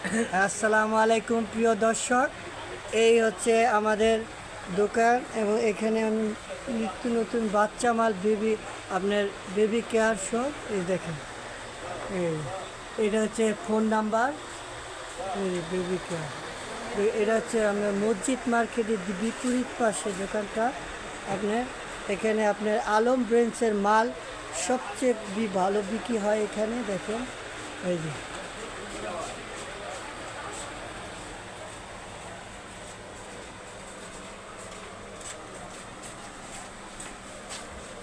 আসসালামু আলাইকুম প্রিয় দর্শক, এই হচ্ছে আমাদের দোকান এবং এখানে আমি নিত্য নতুন বাচ্চা মাল আপনার বেবি কেয়ার শপ। এই দেখেন, এই এটা হচ্ছে ফোন নাম্বার, এই বেবি কেয়ার। এটা হচ্ছে আপনার মসজিদ মার্কেটের বিপরীত পাশে দোকানটা। আপনার এখানে আপনার আলম ব্রেন্ডসের মাল সবচেয়ে ভালো বিক্রি হয় এখানে। দেখেন এই যে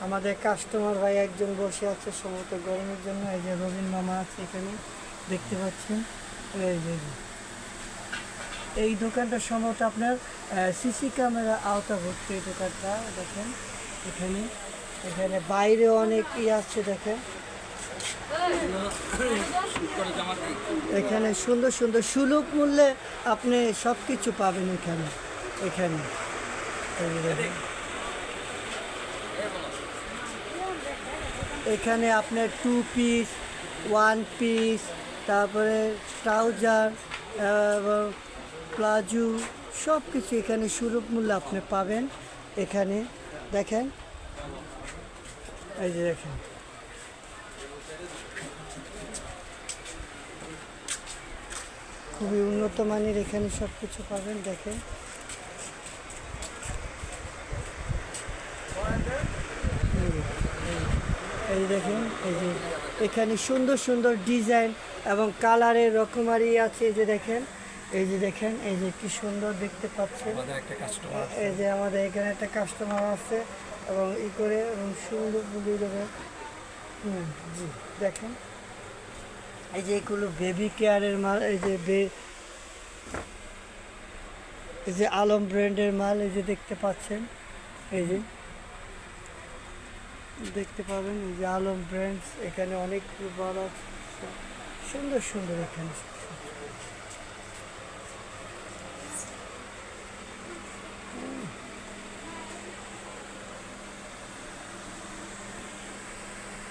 আমাদের কাস্টমার ভাই একজন বসে আছে সম্ভবত গরমের জন্য। এই যে রবিন মামা আছে এখানে, দেখতে পাচ্ছেন। এই যে এই দোকানটা সম্ভবত আপনার সিসি ক্যামেরা আওতাভুক্ত। এই দোকানটা দেখেন, এখানে এখানে বাইরে অনেক আছে দেখেন। এখানে সুন্দর সুন্দর সুলভ মূল্যে আপনি সব কিছু পাবেন এখানে। এখানে এখানে আপনার 2 পিস, 1 পিস, তারপরে ট্রাউজার এবং প্লাজো সব কিছু এখানে সুলভ মূল্যে আপনি পাবেন এখানে। দেখেন এই যে দেখেন, খুবই উন্নত মানের এখানে সব কিছু পাবেন। দেখেন এই দেখেন, এই যে এখানে সুন্দর সুন্দর ডিজাইন এবং কালারের রকমারি আছে। এই যে দেখেন, এই যে দেখেন, এই যে কি সুন্দর দেখতে পাচ্ছেন। এই যে আমাদের এখানে একটা কাস্টমার আছে এবং ই করে এবং সুন্দর বুঝিয়ে দেবে। জি দেখেন, এই যে এগুলো বেবি কেয়ারের মাল। এই যে আলম ব্র্যান্ডের মাল, এই যে দেখতে পাচ্ছেন। এই যে দেখতে পাবেন, এই যে আলম ব্র্যান্ডস এখানে অনেক বড় সুন্দর সুন্দর এখানে।